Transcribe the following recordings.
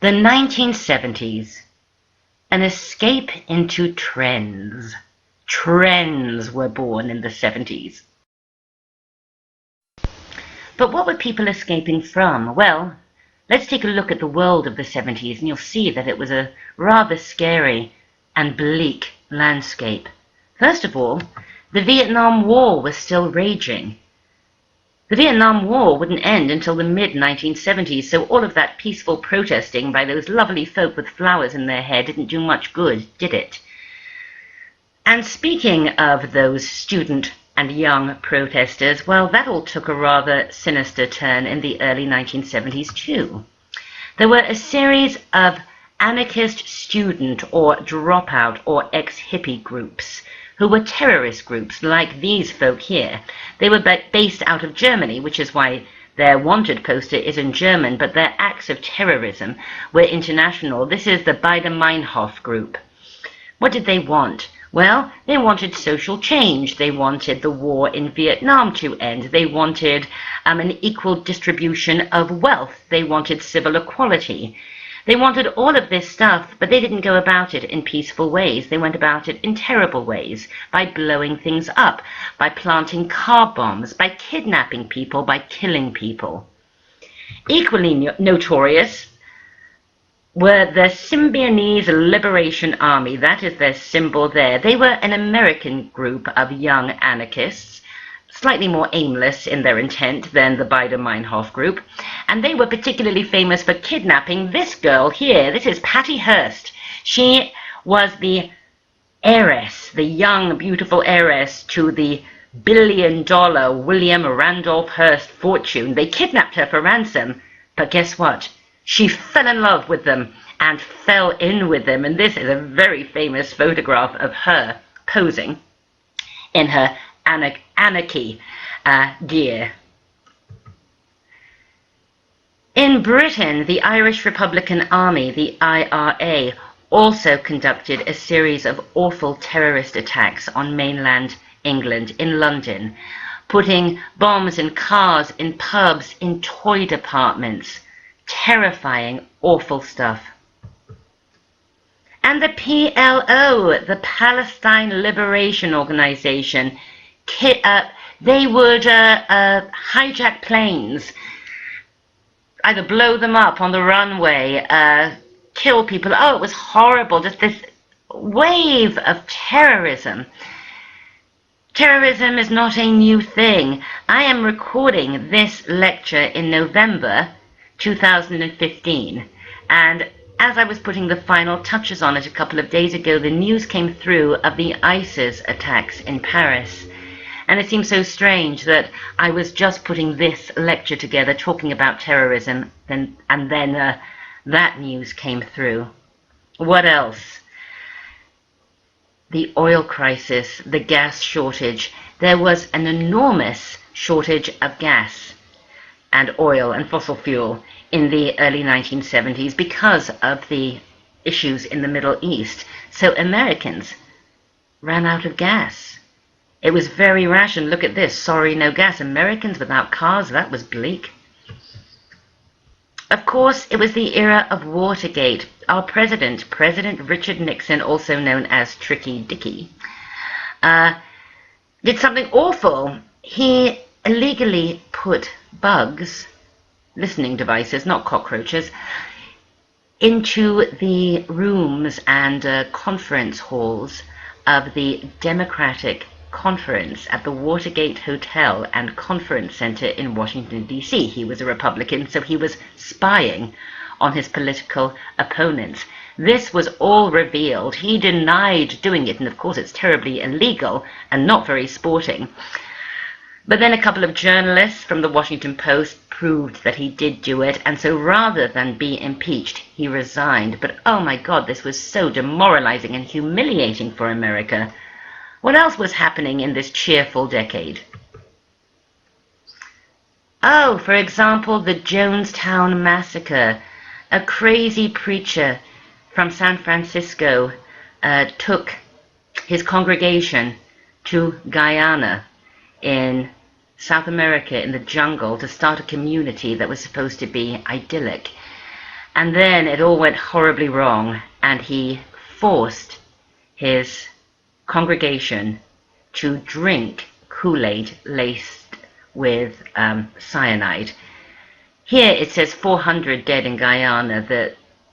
The 1970s, an escape into trends. Trends were born in the 70s. But what were people escaping from? Well, let's take a look at the world of the 70s, and you'll see that it was a rather scary and bleak landscape. First of all, the Vietnam War was still raging. The Vietnam War wouldn't end until the mid-1970s, so all of that peaceful protesting by those lovely folk with flowers in their hair didn't do much good, did it? And speaking of those student and young protesters, well, that all took a rather sinister turn in the early 1970s too. There were a series of anarchist student or dropout or ex-hippie groups who were terrorist groups like these folk here. They were based out of Germany, which is why their wanted poster is in German, but their acts of terrorism were international. This is the Baader-Meinhof group. What did they want? Well, they wanted social change. They wanted the war in Vietnam to end. They wanted an equal distribution of wealth. They wanted civil equality. They wanted all of this stuff, but they didn't go about it in peaceful ways. They went about it in terrible ways, by blowing things up, by planting car bombs, by kidnapping people, by killing people. Equally notorious were the Symbionese Liberation Army. That is their symbol there. They were an American group of young anarchists, slightly more aimless in their intent than the Baader-Meinhof group, and they were particularly famous for kidnapping this girl here. This is Patty Hearst. She was the heiress, the young, beautiful heiress to the billion-dollar William Randolph Hearst fortune. They kidnapped her for ransom, but guess what? She fell in love with them and fell in with them, and this is a very famous photograph of her posing in her anarchy gear. In Britain, the Irish Republican Army, the IRA, also conducted a series of awful terrorist attacks on mainland England, in London, putting bombs in cars, in pubs, in toy departments. Terrifying, awful stuff. And the PLO, the Palestine Liberation Organization, they would hijack planes, either blow them up on the runway, kill people. Oh, it was horrible, just this wave of terrorism. Terrorism is not a new thing. I am recording this lecture in November 2015, and as I was putting the final touches on it a couple of days ago, the news came through of the ISIS attacks in Paris. And it seems so strange that I was just putting this lecture together talking about terrorism, and then that news came through. What else? The oil crisis, the gas shortage. There was an enormous shortage of gas and oil and fossil fuel in the early 1970s because of the issues in the Middle East. So Americans ran out of gas. It was very ration. Look at this. Sorry, no gas. Americans without cars, that was bleak. Of course, it was the era of Watergate. Our president, President Richard Nixon, also known as Tricky Dicky, did something awful. He illegally put bugs, listening devices, not cockroaches, into the rooms and conference halls of the Democratic Conference at the Watergate Hotel and Conference Center in Washington, D.C. He was a Republican, so he was spying on his political opponents. This was all revealed. He denied doing it, and of course it's terribly illegal and not very sporting. But then a couple of journalists from the Washington Post proved that he did do it, and so rather than be impeached, he resigned. But oh my God, this was so demoralizing and humiliating for America. What else was happening in this cheerful decade? Oh, for example, the Jonestown Massacre. A crazy preacher from San Francisco took his congregation to Guyana in South America, in the jungle, to start a community that was supposed to be idyllic. And then it all went horribly wrong, and he forced his congregation to drink Kool-Aid laced with cyanide. Here it says 400 dead in Guyana.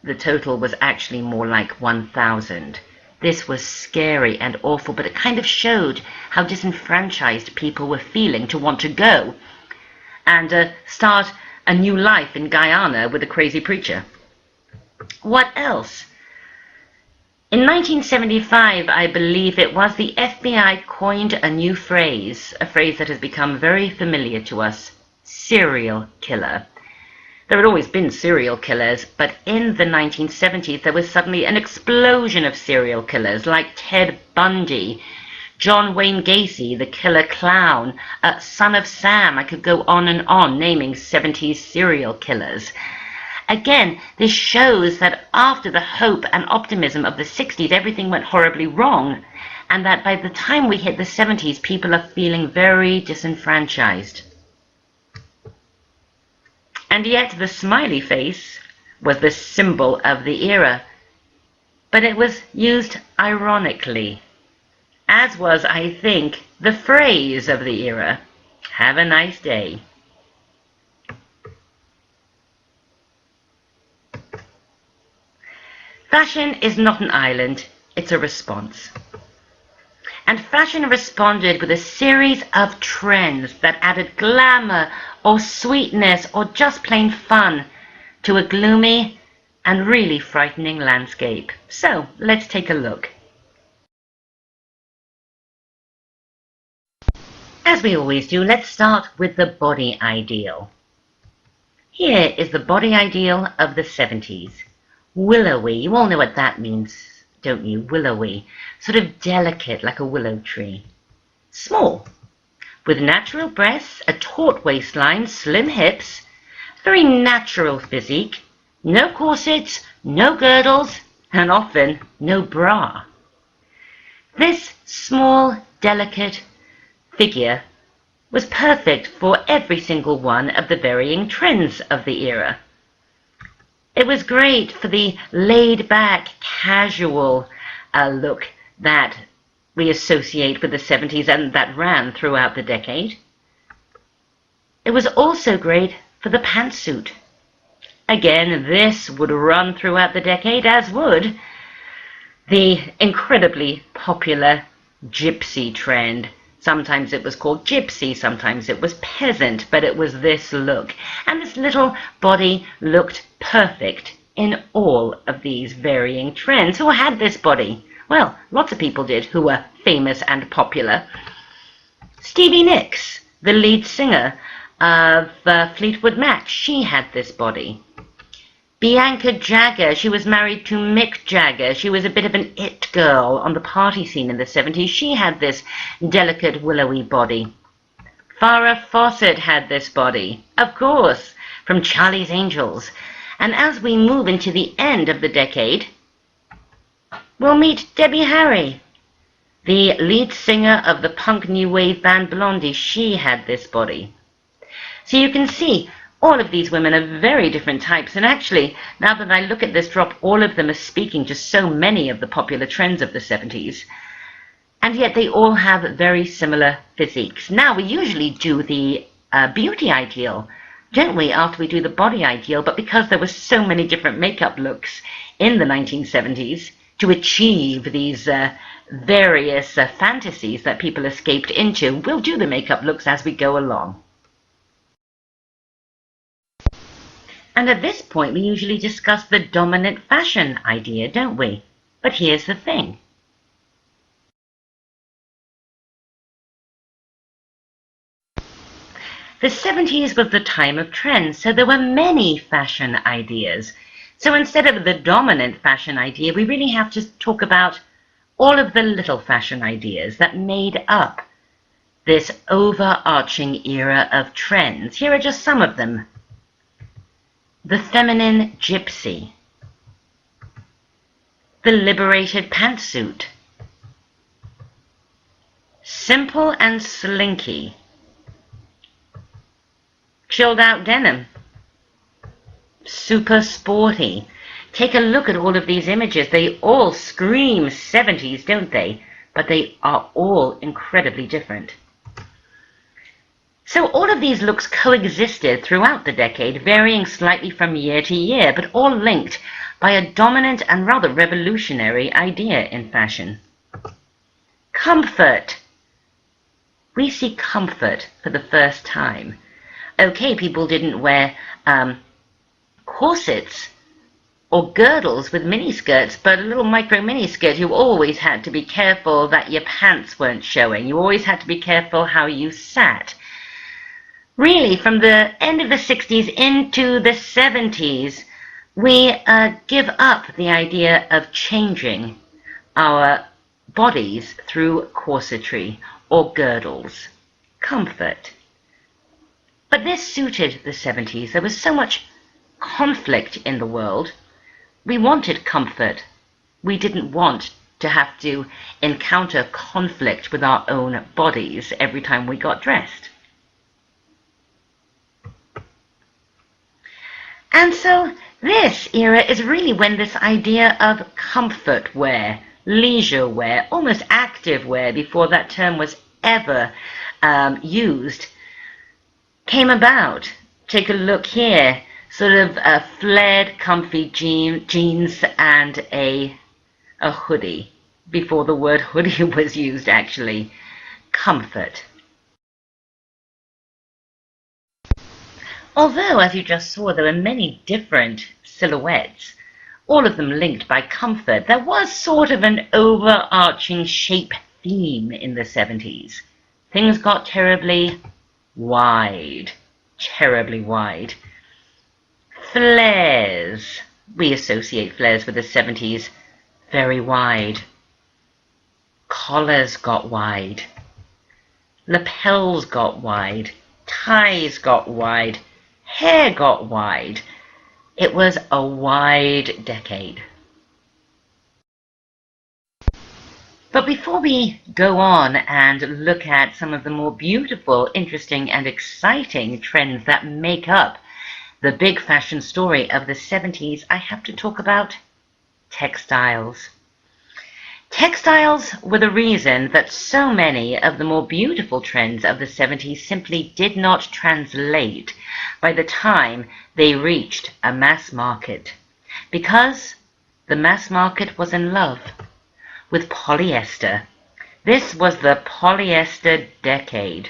The total was actually more like 1,000. This was scary and awful, but it kind of showed how disenfranchised people were feeling to want to go and start a new life in Guyana with a crazy preacher. What else? In 1975, I believe it was, the FBI coined a new phrase, a phrase that has become very familiar to us: serial killer. There had always been serial killers, but in the 1970s there was suddenly an explosion of serial killers like Ted Bundy, John Wayne Gacy, the killer clown, Son of Sam. I could go on naming 70s serial killers. Again, this shows that after the hope and optimism of the 60s, everything went horribly wrong, and that by the time we hit the 70s, people are feeling very disenfranchised. And yet the smiley face was the symbol of the era, but it was used ironically, as was, I think, the phrase of the era: have a nice day. Fashion is not an island, it's a response. And fashion responded with a series of trends that added glamour or sweetness or just plain fun to a gloomy and really frightening landscape. So let's take a look. As we always do, let's start with the body ideal. Here is the body ideal of the 70s. Willowy, you all know what that means, don't you? Willowy, sort of delicate like a willow tree. Small, with natural breasts, a taut waistline, slim hips, very natural physique, no corsets, no girdles, and often no bra. This small, delicate figure was perfect for every single one of the varying trends of the era. It was great for the laid-back, casual look that we associate with the 70s and that ran throughout the decade. It was also great for the pantsuit. Again, this would run throughout the decade, as would the incredibly popular gypsy trend. Sometimes it was called gypsy, sometimes it was peasant, but it was this look. And this little body looked perfect in all of these varying trends. Who had this body? Well, lots of people did who were famous and popular. Stevie Nicks, the lead singer of Fleetwood Mac, she had this body. Bianca Jagger, she was married to Mick Jagger. She was a bit of an it girl on the party scene in the 70s. She had this delicate, willowy body. Farrah Fawcett had this body, of course, from Charlie's Angels. And as we move into the end of the decade, we'll meet Debbie Harry, the lead singer of the punk new wave band Blondie. She had this body. So you can see, all of these women are very different types, and actually, now that I look at this drop, all of them are speaking to so many of the popular trends of the 70s, and yet they all have very similar physiques. Now, we usually do the beauty ideal, don't we, after we do the body ideal, but because there were so many different makeup looks in the 1970s to achieve these various fantasies that people escaped into, we'll do the makeup looks as we go along. And at this point, we usually discuss the dominant fashion idea, don't we? But here's the thing. The 70s was the time of trends, so there were many fashion ideas. So instead of the dominant fashion idea, we really have to talk about all of the little fashion ideas that made up this overarching era of trends. Here are just some of them. The feminine gypsy, the liberated pantsuit, simple and slinky, chilled out denim, super sporty. Take a look at all of these images. They all scream 70s, don't they? But they are all incredibly different. So all of these looks coexisted throughout the decade, varying slightly from year to year, but all linked by a dominant and rather revolutionary idea in fashion. Comfort. We see comfort for the first time. Okay, people didn't wear corsets or girdles with miniskirts, but a little micro miniskirt, you always had to be careful that your pants weren't showing. You always had to be careful how you sat. Really, from the end of the 60s into the 70s, we give up the idea of changing our bodies through corsetry or girdles. Comfort. But this suited the 70s. There was so much conflict in the world. We wanted comfort. We didn't want to have to encounter conflict with our own bodies every time we got dressed. And so this era is really when this idea of comfort wear, leisure wear, almost active wear before that term was ever used, came about. Take a look here. Sort of flared, comfy jeans and a hoodie, before the word hoodie was used actually. Comfort. Although, as you just saw, there were many different silhouettes, all of them linked by comfort, there was sort of an overarching shape theme in the 70s. Things got terribly wide. Terribly wide. Flares. We associate flares with the 70s. Very wide. Collars got wide. Lapels got wide. Ties got wide. Hair got wide. It was a wide decade. But before we go on and look at some of the more beautiful, interesting, and exciting trends that make up the big fashion story of the 70s, I have to talk about textiles. Textiles were the reason that so many of the more beautiful trends of the 70s simply did not translate by the time they reached a mass market, because the mass market was in love with polyester. This was the polyester decade.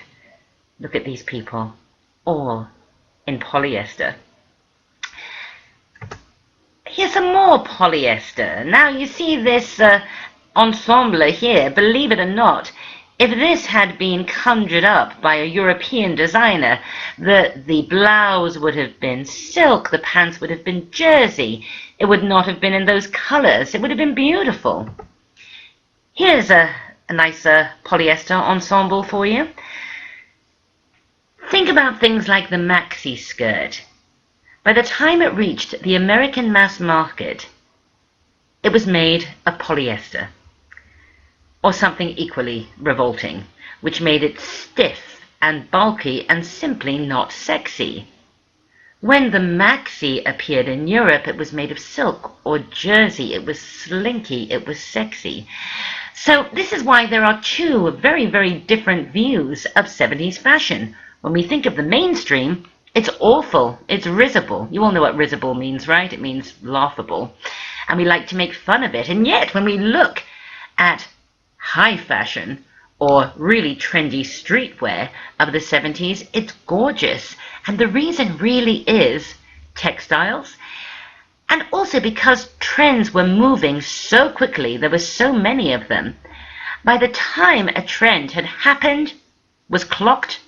Look at these people, all in polyester. Here's some more polyester. Now you see this ensemble here. Believe it or not, if this had been conjured up by a European designer, the blouse would have been silk, the pants would have been jersey. It would not have been in those colors. It would have been beautiful. Here's a nicer polyester ensemble for you. Think about things like the maxi skirt. By the time it reached the American mass market, it was made of polyester, or something equally revolting, which made it stiff and bulky and simply not sexy. When the maxi appeared in Europe, it was made of silk or jersey. It was slinky, it was sexy. So this is why there are two very, very different views of 70s fashion. When we think of the mainstream, it's awful, it's risible. You all know what risible means, right? It means laughable. And we like to make fun of it. And yet, when we look at high fashion or really trendy streetwear of the 70s, it's gorgeous. And the reason really is textiles. And also because trends were moving so quickly, there were so many of them. By the time a trend had happened, was clocked,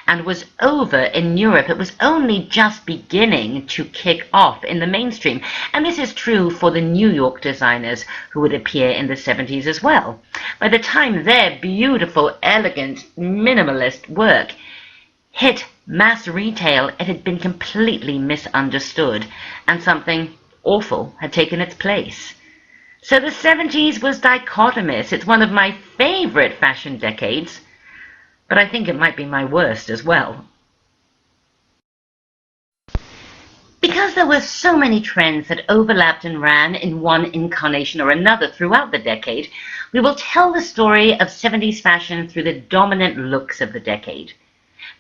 and was over in Europe, it was only just beginning to kick off in the mainstream. And this is true for the New York designers who would appear in the 70s as well. By the time their beautiful, elegant, minimalist work hit mass retail, it had been completely misunderstood, and something awful had taken its place. So the 70s was dichotomous. It's one of my favorite fashion decades, but I think it might be my worst as well. Because there were so many trends that overlapped and ran in one incarnation or another throughout the decade, we will tell the story of 70s fashion through the dominant looks of the decade.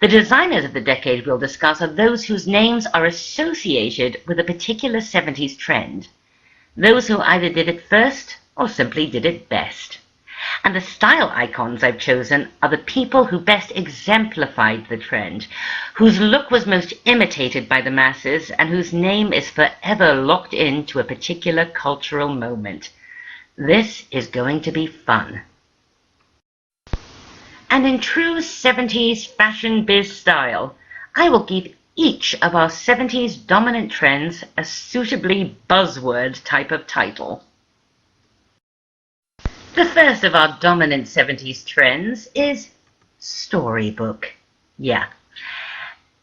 The designers of the decade we'll discuss are those whose names are associated with a particular 70s trend. Those who either did it first or simply did it best. And the style icons I've chosen are the people who best exemplified the trend, whose look was most imitated by the masses, and whose name is forever locked into a particular cultural moment. This is going to be fun. And in true 70s fashion biz style, I will give each of our 70s dominant trends a suitably buzzword type of title. The first of our dominant 70s trends is storybook. Yeah.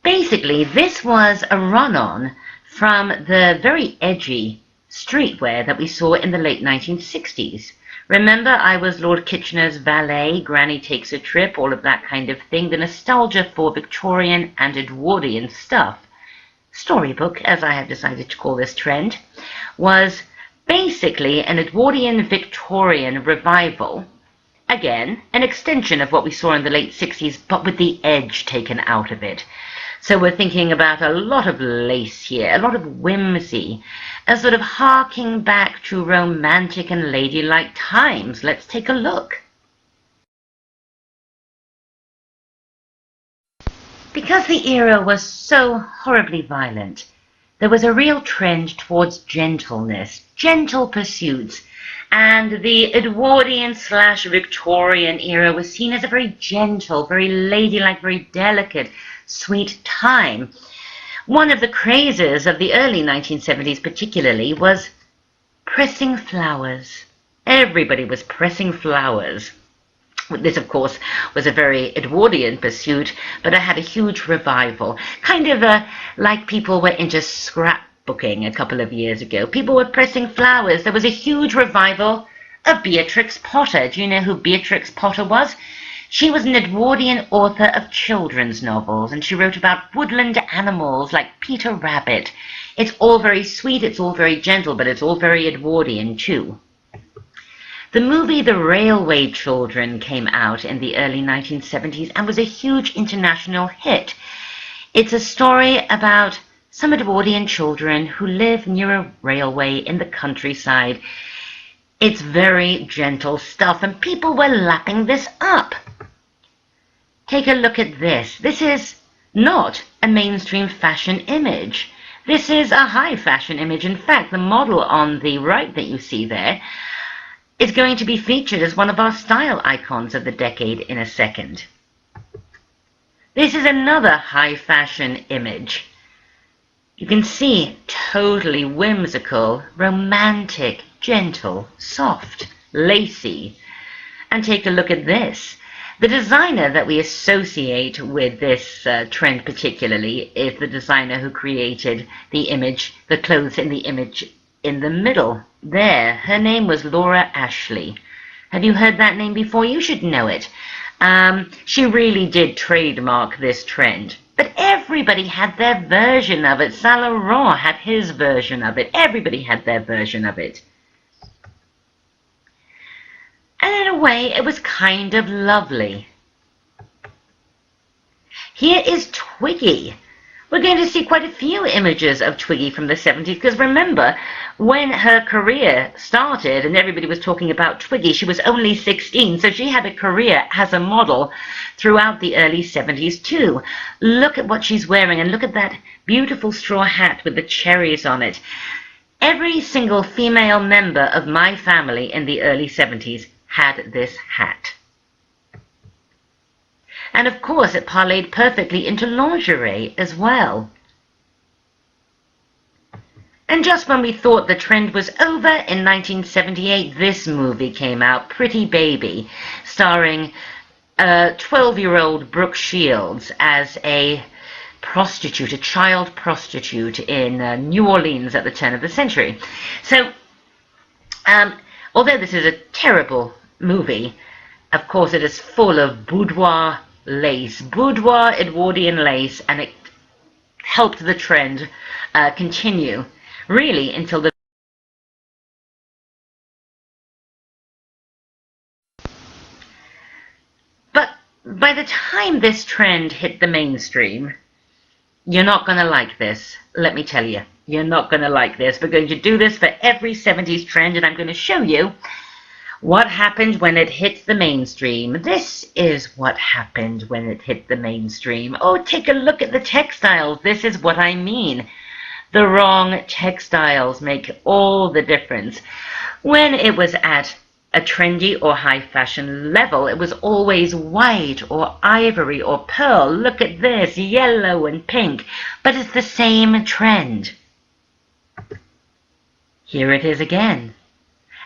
Basically, this was a run-on from the very edgy streetwear that we saw in the late 1960s. Remember, I was Lord Kitchener's valet, Granny Takes a Trip, all of that kind of thing, the nostalgia for Victorian and Edwardian stuff. Storybook, as I have decided to call this trend, was basically an Edwardian Victorian revival. Again, an extension of what we saw in the late 60s, but with the edge taken out of it. So we're thinking about a lot of lace here, a lot of whimsy, a sort of harking back to romantic and ladylike times. Let's take a look. Because the era was so horribly violent, there was a real trend towards gentleness, gentle pursuits, and the Edwardian/Victorian era was seen as a very gentle, very ladylike, very delicate, sweet time. One of the crazes of the early 1970s particularly was pressing flowers. Everybody was pressing flowers. This, of course, was a very Edwardian pursuit, but it had a huge revival. Kind of like people were into scrapbooking a couple of years ago. People were pressing flowers. There was a huge revival of Beatrix Potter. Do you know who Beatrix Potter was? She was an Edwardian author of children's novels, and she wrote about woodland animals like Peter Rabbit. It's all very sweet, it's all very gentle, but it's all very Edwardian too. The movie The Railway Children came out in the early 1970s and was a huge international hit. It's a story about some Edwardian children who live near a railway in the countryside. It's very gentle stuff, and people were lapping this up. Take a look at this. This is not a mainstream fashion image. This is a high fashion image. In fact, the model on the right that you see there is going to be featured as one of our style icons of the decade in a second. This is another high fashion image. You can see totally whimsical, romantic, gentle, soft, lacy. And take a look at this. The designer that we associate with this trend particularly is the designer who created the image, the clothes in the image in the middle there. Her name was Laura Ashley. Have you heard that name before? You should know it. She really did trademark this trend. But everybody had their version of it. Saint Laurent had his version of it. Everybody had their version of it. And in a way, it was kind of lovely. Here is Twiggy. We're going to see quite a few images of Twiggy from the 70s, because remember, when her career started and everybody was talking about Twiggy, she was only 16, so she had a career as a model throughout the early 70s too. Look at what she's wearing, and look at that beautiful straw hat with the cherries on it. Every single female member of my family in the early 70s had this hat. And of course, it parlayed perfectly into lingerie as well. And just when we thought the trend was over, in 1978, this movie came out, Pretty Baby, starring 12-year-old Brooke Shields as a prostitute, a child prostitute in New Orleans at the turn of the century. So, although this is a terrible movie, of course it is full of boudoir lace, boudoir Edwardian lace, and it helped the trend continue, really, until the... But by the time this trend hit the mainstream, you're not going to like this. Let me tell you, you're not going to like this. We're going to do this for every 70s trend, and I'm going to show you what happened when it hit the mainstream. This is what happened when it hit the mainstream. Oh, take a look at the textiles. This is what I mean. The wrong textiles make all the difference. When it was at a trendy or high fashion level, it was always white or ivory or pearl. Look at this, yellow and pink. But it's the same trend. Here it is again.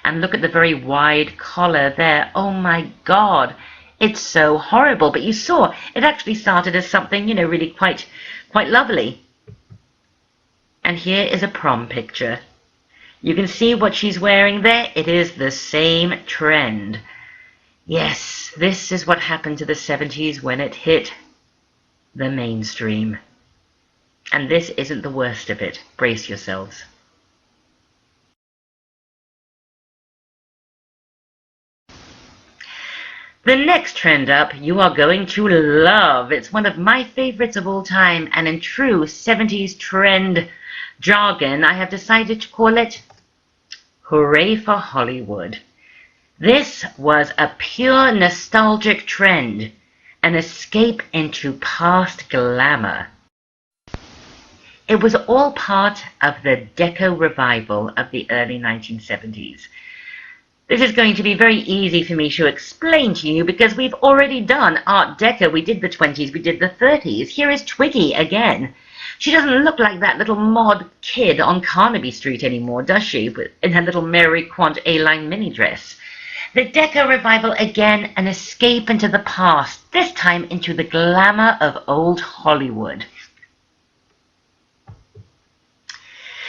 And look at the very wide collar there. Oh my God, it's so horrible. But you saw, it actually started as something, you know, really quite lovely. And here is a prom picture. You can see what she's wearing there. It is the same trend. Yes, this is what happened to the 70s when it hit the mainstream. And this isn't the worst of it. Brace yourselves. The next trend up you are going to love. It's one of my favorites of all time, and in true 70s trend jargon, I have decided to call it Hooray for Hollywood. This was a pure nostalgic trend, an escape into past glamour. It was all part of the Deco revival of the early 1970s. This is going to be very easy for me to explain to you because we've already done Art Deco. We did the 20s, we did the 30s. Here is Twiggy again. She doesn't look like that little mod kid on Carnaby Street anymore, does she? In her little Mary Quant A-line mini dress. The Deco revival again, an escape into the past, this time into the glamour of old Hollywood.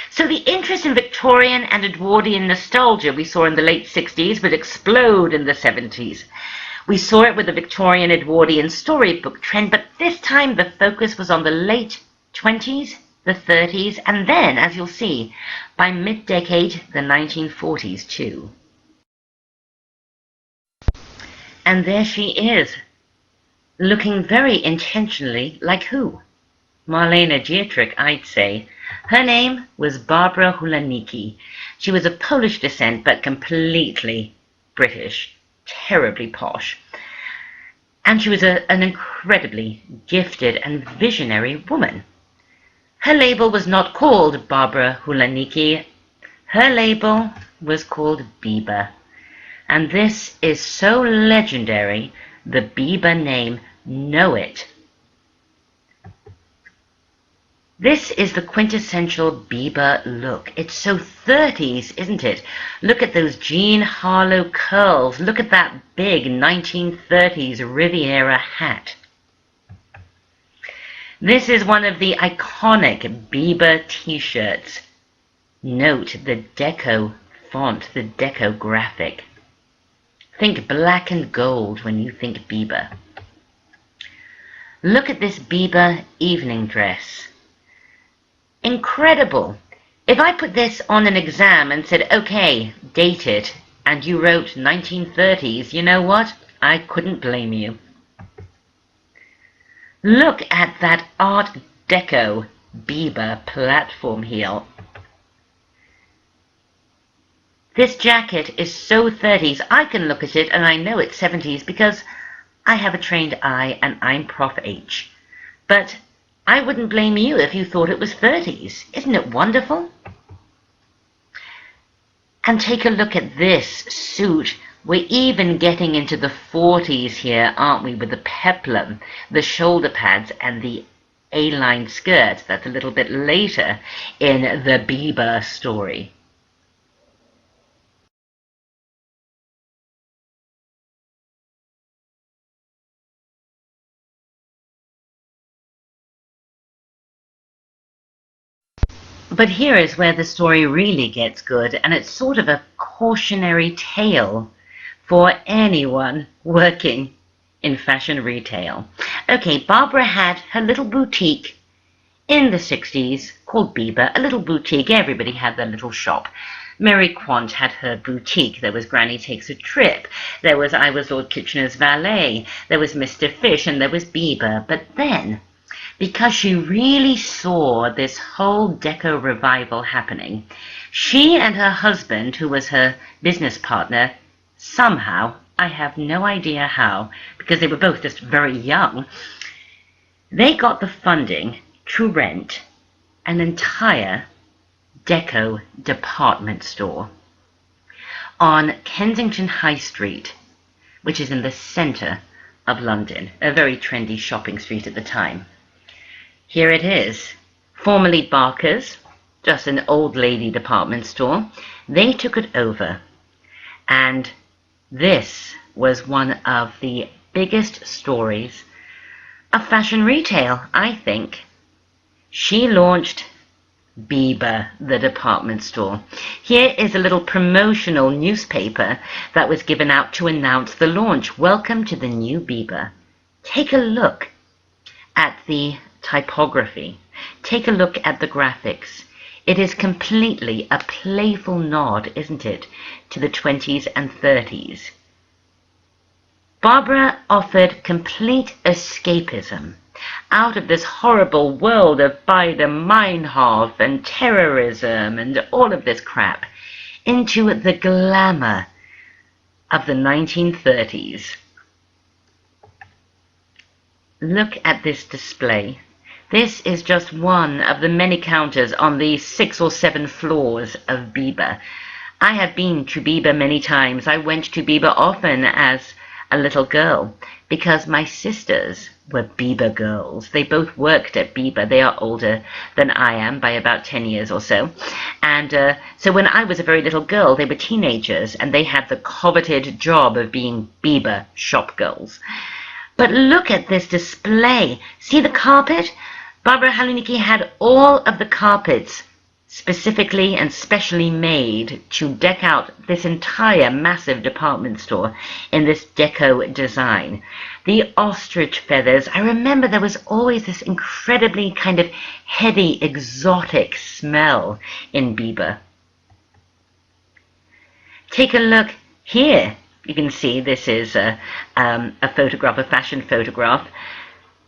So the interest in Victorian and Edwardian nostalgia we saw in the late 60s would explode in the 70s. We saw it with the Victorian Edwardian storybook trend, but this time the focus was on the late 20s, the 30s, and then, as you'll see, by mid-decade, the 1940s too. And there she is, looking very intentionally like who? Marlene Dietrich, I'd say. Her name was Barbara Hulaniki. She was of Polish descent, but completely British, terribly posh. And she was an incredibly gifted and visionary woman. Her label was not called Barbara Hulaniki. Her label was called Bieber. And this is so legendary, the Bieber name, know it. This is the quintessential Bieber look. It's so 30s, isn't it? Look at those Jean Harlow curls. Look at that big 1930s Riviera hat. This is one of the iconic Bieber t-shirts. Note the deco font, the deco graphic. Think black and gold when you think Bieber. Look at this Bieber evening dress. Incredible. If I put this on an exam and said, okay, date it, and you wrote 1930s, you know what? I couldn't blame you. Look at that Art Deco Bieber platform heel. This jacket is so 30s, I can look at it and I know it's 70s because I have a trained eye and I'm Prof H. But I wouldn't blame you if you thought it was 30s. Isn't it wonderful? And take a look at this suit. We're even getting into the 40s here, aren't we, with the peplum, the shoulder pads, and the A-line skirt. That's a little bit later in the Bieber story. But here is where the story really gets good, and it's sort of a cautionary tale for anyone working in fashion retail. Okay, Barbara had her little boutique in the 60s, called Bieber, a little boutique. Everybody had their little shop. Mary Quant had her boutique. There was Granny Takes a Trip. There was I Was Lord Kitchener's Valet. There was Mr. Fish, and there was Bieber. But then, because she really saw this whole deco revival happening, she and her husband, who was her business partner, somehow, I have no idea how, because they were both just very young, they got the funding to rent an entire deco department store on Kensington High Street, which is in the centre of London, a very trendy shopping street at the time. Here it is, formerly Barker's, just an old lady department store. They took it over, and this was one of the biggest stories of fashion retail, I think. She launched Bieber, the department store. Here is a little promotional newspaper that was given out to announce the launch. Welcome to the new Bieber. Take a look at the typography. Take a look at the graphics. It is completely a playful nod, isn't it, to the 20s and 30s. Barbara offered complete escapism out of this horrible world of Baader Meinhof and terrorism and all of this crap into the glamour of the 1930s. Look at this display. This is just one of the many counters on the 6 or 7 floors of Bieber. I have been to Bieber many times. I went to Bieber often as a little girl because my sisters were Bieber girls. They both worked at Bieber. They are older than I am by about 10 years or so. And so when I was a very little girl, they were teenagers and they had the coveted job of being Bieber shop girls. But look at this display. See the carpet? Barbara Halunicki had all of the carpets specifically and specially made to deck out this entire massive department store in this deco design. The ostrich feathers, I remember there was always this incredibly kind of heady, exotic smell in Bieber. Take a look here. You can see this is a photograph, a fashion photograph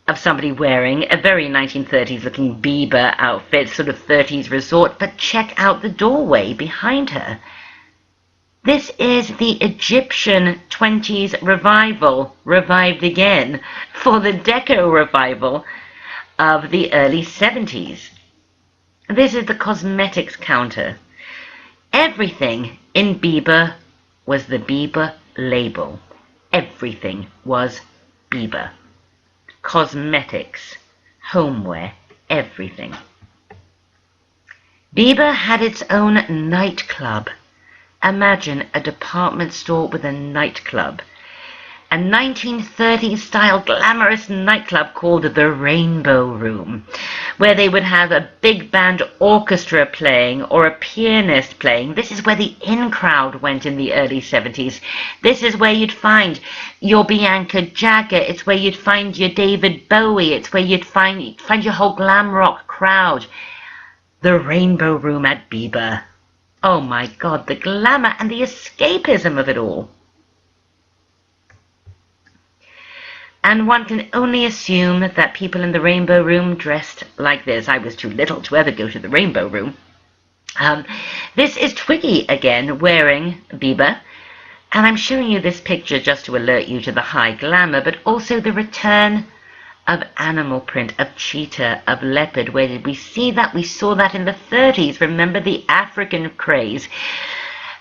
of somebody wearing a very 1930s looking Bieber outfit, sort of 30s resort, but check out the doorway behind her. This is the Egyptian 20s revival, revived again, for the deco revival of the early 70s. This is the cosmetics counter. Everything in Bieber was the Bieber label. Everything was Bieber. Cosmetics, homeware, everything. Bieber had its own nightclub. Imagine a department store with a nightclub. A 1930s style glamorous nightclub called the Rainbow Room, where they would have a big band orchestra playing or a pianist playing. This is where the in crowd went in the early 70s. This is where you'd find your Bianca Jagger. It's where you'd find your David Bowie. It's where you'd find your whole glam rock crowd. The Rainbow Room at Bieber. Oh my God, the glamour and the escapism of it all. And one can only assume that people in the Rainbow Room dressed like this. I was too little to ever go to the Rainbow Room. This is Twiggy again, wearing Bieber. And I'm showing you this picture just to alert you to the high glamour, but also the return of animal print, of cheetah, of leopard. Where did we see that? We saw that in the 30s. Remember the African craze?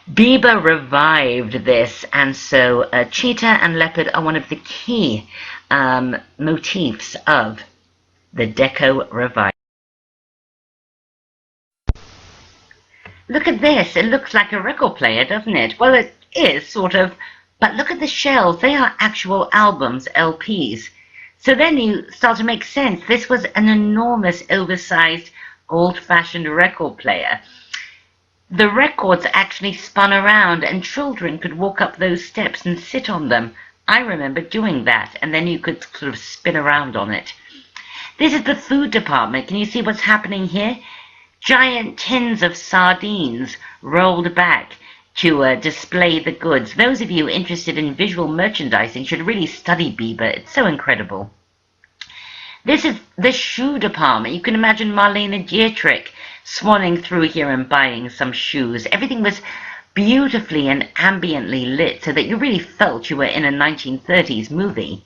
Bieber revived this, and so cheetah and leopard are one of the key motifs of the deco revival. Look at this. It looks like a record player, doesn't it? Well, it is, sort of, but look at the shells. They are actual albums, LPs. So then you start to make sense. This was an enormous, oversized, old-fashioned record player. The records actually spun around and children could walk up those steps and sit on them. I remember doing that, and then you could sort of spin around on it. This is the food department. Can you see what's happening here? Giant tins of sardines rolled back to display the goods. Those of you interested in visual merchandising should really study Bieber. It's so incredible. This is the shoe department. You can imagine Marlene Dietrich swanning through here and buying some shoes. Everything was beautifully and ambiently lit so that you really felt you were in a 1930s movie.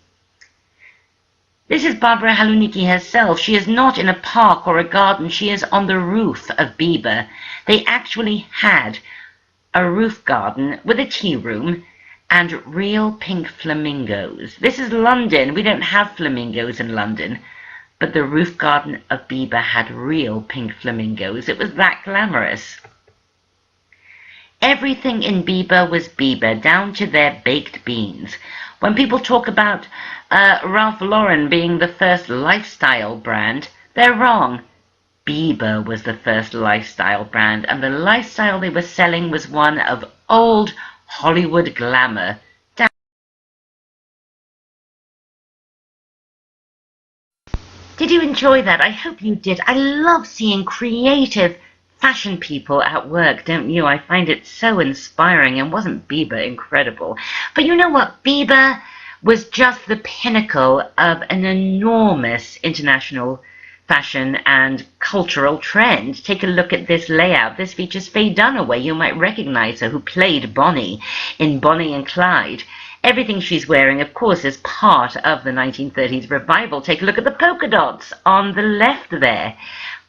This is Barbara Haluniki herself. She is not in a park or a garden. She is on the roof of Bieber. They actually had a roof garden with a tea room and real pink flamingos. This is London. We don't have flamingos in London, but the roof garden of Bieber had real pink flamingos. It was that glamorous. Everything in Bieber was Bieber, down to their baked beans. When people talk about Ralph Lauren being the first lifestyle brand, they're wrong. Bieber was the first lifestyle brand, and the lifestyle they were selling was one of old Hollywood glamour. Did you enjoy that? I hope you did. I love seeing creative fashion people at work, don't you? I find it so inspiring. And wasn't Bieber incredible? But you know what? Bieber was just the pinnacle of an enormous international fashion and cultural trend. Take a look at this layout. This features Faye Dunaway. You might recognize her, who played Bonnie in Bonnie and Clyde. Everything she's wearing, of course, is part of the 1930s revival. Take a look at the polka dots on the left there.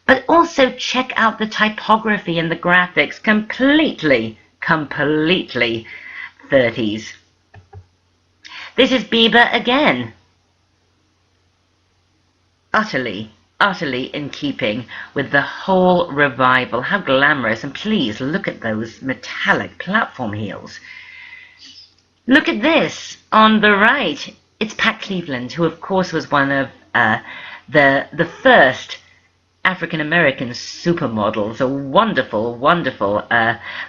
But also check out the typography and the graphics. Completely 30s. This is Bieber again. Utterly in keeping with the whole revival. How glamorous. And please look at those metallic platform heels. Look at this on the right. It's Pat Cleveland, who of course was one of the first African-American supermodels, a wonderful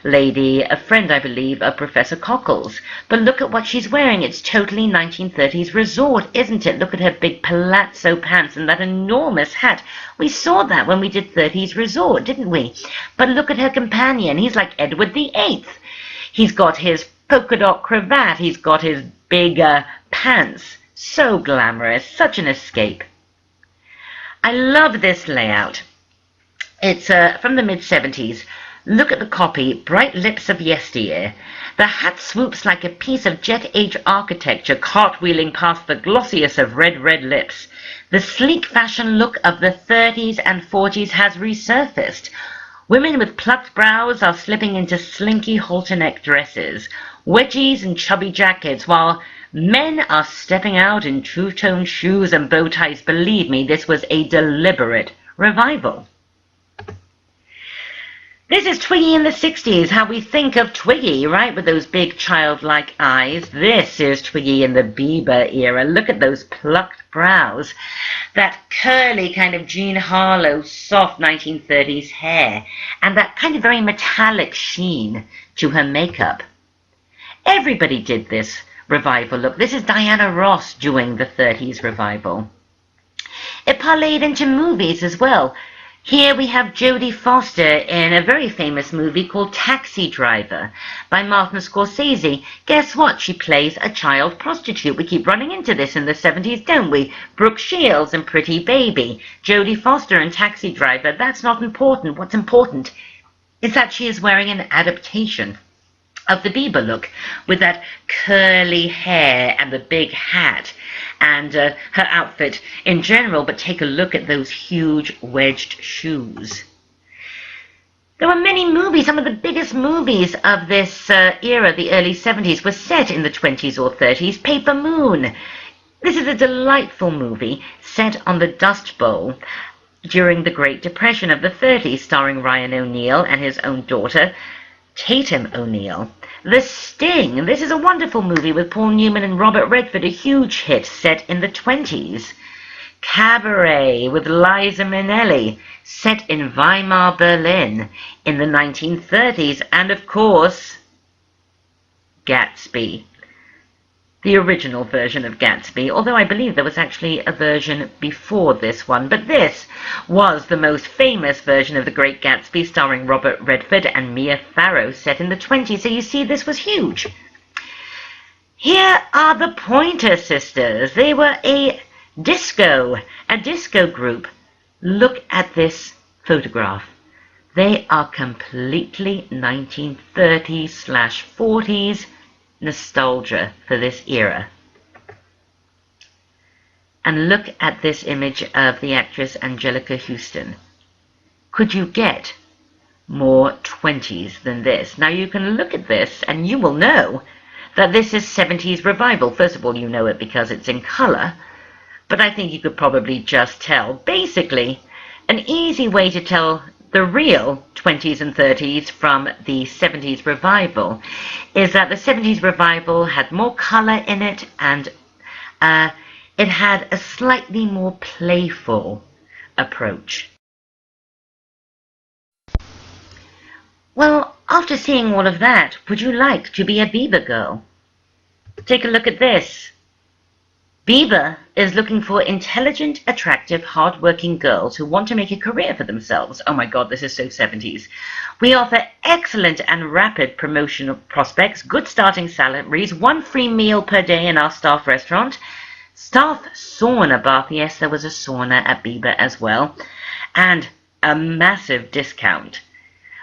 lady, a friend, I believe, of Professor Cockles. But look at what she's wearing. It's totally 1930s resort, isn't it? Look at her big palazzo pants and that enormous hat. We saw that when we did 30s resort, didn't we? But look at her companion. He's like Edward VIII. He's got his polka dot cravat. He's got his big pants. So glamorous. Such an escape. I love this layout. It's from the mid-70s. Look at the copy, Bright Lips of Yesteryear. The hat swoops like a piece of jet-age architecture, cartwheeling past the glossiest of red lips. The sleek fashion look of the 30s and 40s has resurfaced. Women with plucked brows are slipping into slinky halter-neck dresses, wedgies and chubby jackets, while men are stepping out in two-tone shoes and bow ties. Believe me, this was a deliberate revival. This is Twiggy in the 60s, how we think of Twiggy, right, with those big childlike eyes. This is Twiggy in the Bieber era. Look at those plucked brows, that curly kind of Jean Harlow soft 1930s hair, and that kind of very metallic sheen to her makeup. Everybody did this revival look. This is Diana Ross doing the 30s revival. It parlayed into movies as well. Here we have Jodie Foster in a very famous movie called Taxi Driver by Martin Scorsese. Guess what? She plays a child prostitute. We keep running into this in the 70s, don't we? Brooke Shields in Pretty Baby. Jodie Foster in Taxi Driver. That's not important. What's important is that she is wearing an adaptation of the Bieber look, with that curly hair and the big hat and her outfit in general. But take a look at those huge wedged shoes. There were many movies. Some of the biggest movies of this era, the early 70s, were set in the 20s or 30s. Paper Moon. This is a delightful movie set on the Dust Bowl during the Great Depression of the 30s, starring Ryan O'Neal and his own daughter, Tatum O'Neal. The Sting. This is a wonderful movie with Paul Newman and Robert Redford, a huge hit set in the 20s. Cabaret with Liza Minnelli, set in Weimar, Berlin in the 1930s. And of course, Gatsby. the original version of Gatsby, although I believe there was actually a version before this one. But this was the most famous version of The Great Gatsby, starring Robert Redford and Mia Farrow, set in the 20s. So you see, this was huge. Here are the Pointer Sisters. They were a disco group. Look at this photograph. They are completely 1930s/40s nostalgia for this era. And look at this image of the actress Angelica Houston. Could you get more 20s than this? Now you can look at this and you will know that this is 70s revival. First of all, you know it because it's in color, but I think you could probably just tell. Basically, an easy way to tell the real 20s and 30s from the 70s revival is that the 70s revival had more color in it, and it had a slightly more playful approach. Well, after seeing all of that, would you like to be a Bieber girl? Take a look at this. Bieber is looking for intelligent, attractive, hard-working girls who want to make a career for themselves. Oh my God, this is so 70s. We offer excellent and rapid promotional prospects, good starting salaries, 1 free meal per day in our staff restaurant, staff sauna bath. Yes, there was a sauna at Bieber as well, and a massive discount.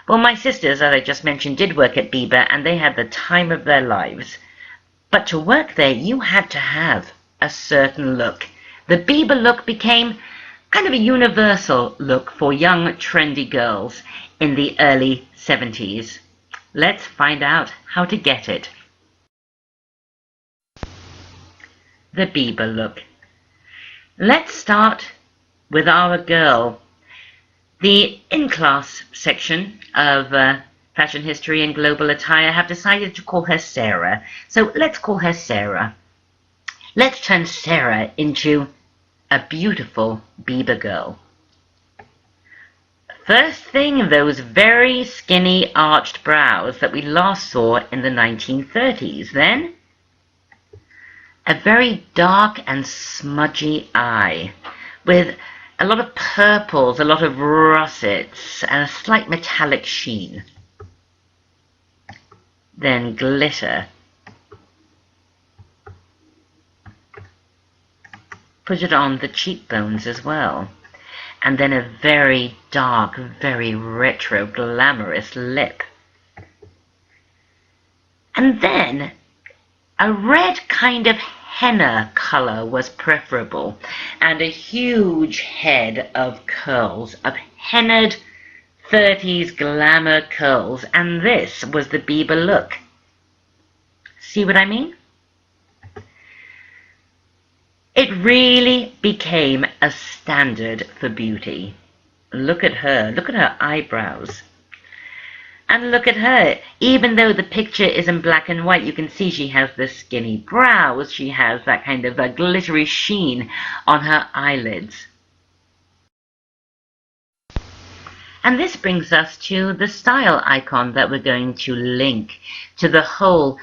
Well, my sisters, as I just mentioned, did work at Bieber, and they had the time of their lives. But to work there, you had to have a certain look. The Bieber look became kind of a universal look for young, trendy girls in the early 70s. Let's find out how to get it. The Bieber look. Let's start with our girl. The in-class section of Fashion History and Global Attire have decided to call her Sarah. So let's call her Sarah. Let's turn Sarah into a beautiful Bieber girl. First thing, those very skinny arched brows that we last saw in the 1930s. Then, a very dark and smudgy eye with a lot of purples, a lot of russets, and a slight metallic sheen. Then glitter. Put it on the cheekbones as well. And then a very dark, very retro, glamorous lip. And then a red kind of henna color was preferable, and a huge head of curls, of hennaed 30s glamour curls, and this was the Bieber look. See what I mean? It really became a standard for beauty. Look at her eyebrows. And look at her. Even though the picture is in black and white, you can see she has the skinny brows. She has that kind of a glittery sheen on her eyelids. And this brings us to the style icon that we're going to link to the whole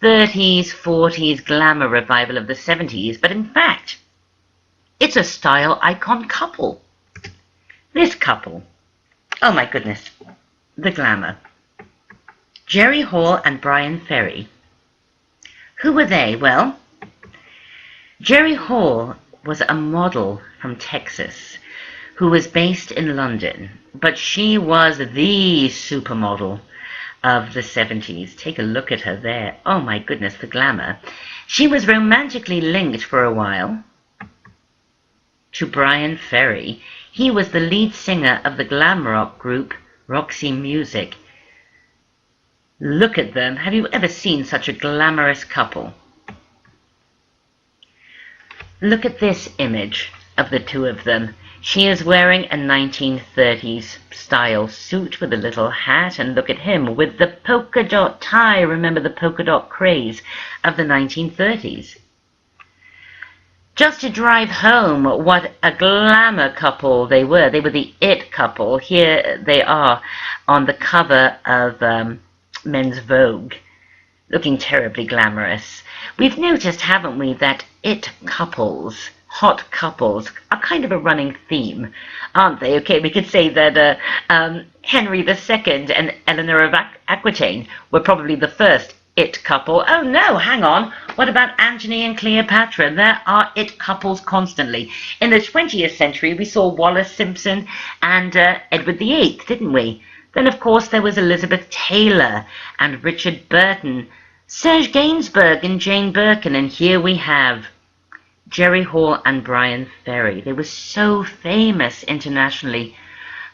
30s, 40s glamour revival of the 70s. But in fact, it's a style icon couple. This couple. Oh my goodness. The glamour. Jerry Hall and Brian Ferry. Who were they? Well, Jerry Hall was a model from Texas who was based in London, but she was the supermodel of the 70s. Take a look at her there. Oh my goodness, the glamour. She was romantically linked for a while to Brian Ferry. He was the lead singer of the glam rock group Roxy Music. Look at them. Have you ever seen such a glamorous couple? Look at this image of the two of them. She is wearing a 1930s style suit with a little hat, and look at him with the polka dot tie. Remember the polka dot craze of the 1930s. Just to drive home what a glamour couple they were. They were the it couple. Here they are on the cover of Men's Vogue. looking terribly glamorous. We've noticed, haven't we, that it couples, hot couples, are kind of a running theme, aren't they? Okay, we could say that Henry II and Eleanor of Aquitaine were probably the first it couple. Oh no, hang on. What about Antony and Cleopatra? There are it couples constantly. In the 20th century, we saw Wallace Simpson and Edward VIII, didn't we? Then, of course, there was Elizabeth Taylor and Richard Burton, Serge Gainsbourg and Jane Birkin, and here we have Jerry Hall and Brian Ferry. They were so famous internationally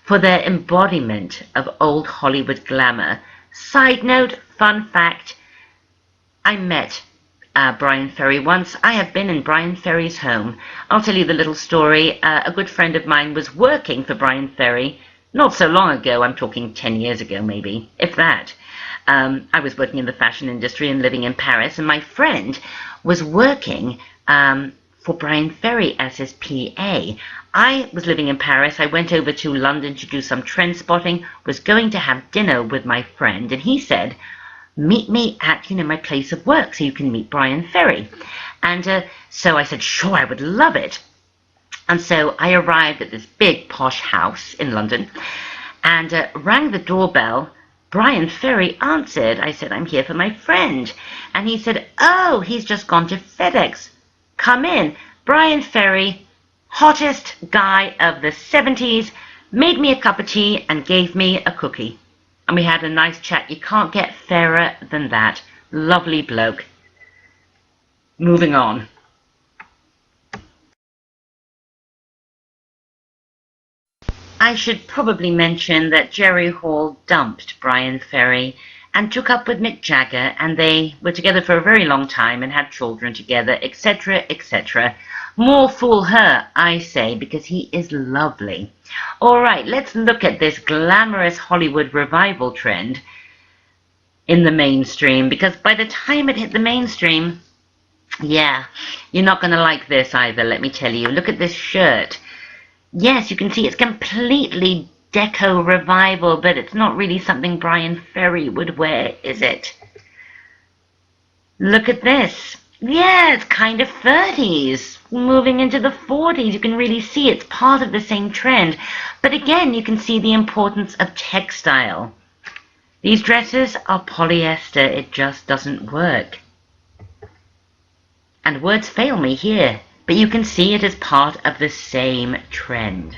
for their embodiment of old Hollywood glamour. Side note, fun fact, I met Brian Ferry once. I have been in Brian Ferry's home. I'll tell you the little story. A good friend of mine was working for Brian Ferry not so long ago. I'm talking 10 years ago maybe, if that. I was working in the fashion industry and living in Paris, and my friend was working for Brian Ferry as his PA. I was living in Paris. I went over to London to do some trend spotting, was going to have dinner with my friend, and he said, meet me at, my place of work so you can meet Brian Ferry. And so I said, sure, I would love it. And so I arrived at this big posh house in London and rang the doorbell. Brian Ferry answered. I said, I'm here for my friend. And he said, oh, he's just gone to FedEx. Come in. Brian Ferry, hottest guy of the 70s, made me a cup of tea and gave me a cookie. And we had a nice chat. You can't get fairer than that. Lovely bloke. Moving on. I should probably mention that Jerry Hall dumped Brian Ferry and took up with Mick Jagger, and they were together for a very long time and had children together, etc., etc. More fool her, I say, because he is lovely. All right, let's look at this glamorous Hollywood revival trend in the mainstream, because by the time it hit the mainstream, yeah, you're not going to like this either, let me tell you. Look at this shirt. Yes, you can see it's completely deco revival, but it's not really something Brian Ferry would wear, is it? Look at this. Yeah, it's kind of 30s, moving into the 40s. You can really see it's part of the same trend. But again, you can see the importance of textile. These dresses are polyester. It just doesn't work. And words fail me here. But you can see it as part of the same trend.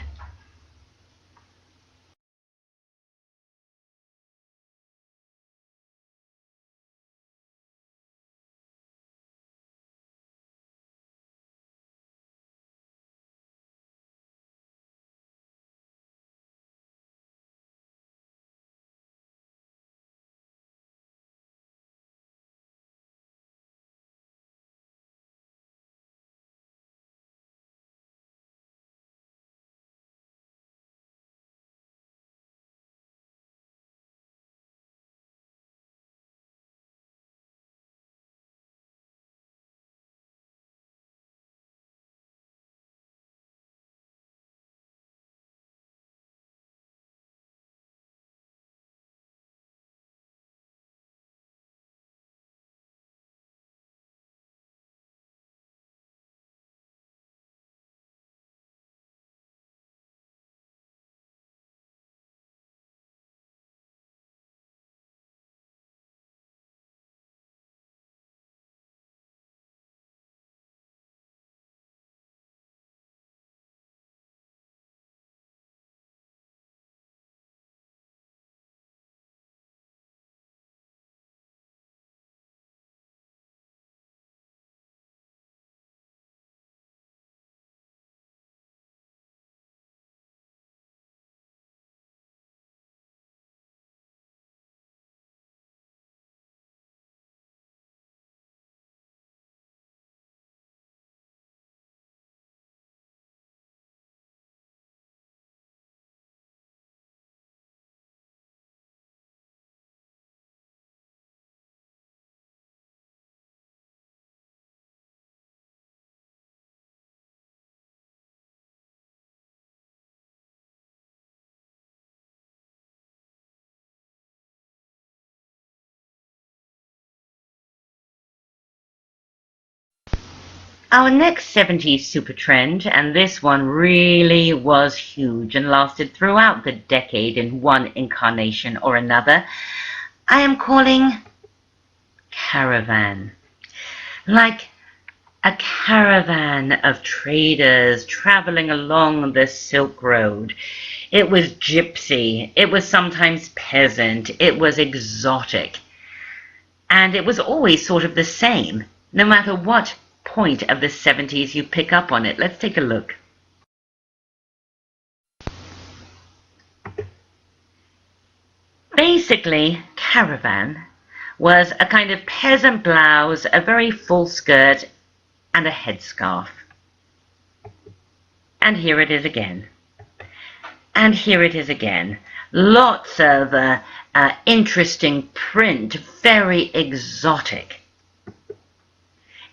Our next 70s super trend, and this one really was huge and lasted throughout the decade in one incarnation or another, I am calling caravan. Like a caravan of traders traveling along the Silk Road. It was gypsy, it was sometimes peasant, it was exotic. And it was always sort of the same, no matter what point of the 70s you pick up on it. Let's take a look. Basically, caravan was a kind of peasant blouse, a very full skirt, and a headscarf. And here it is again. And here it is again. Lots of interesting print, very exotic.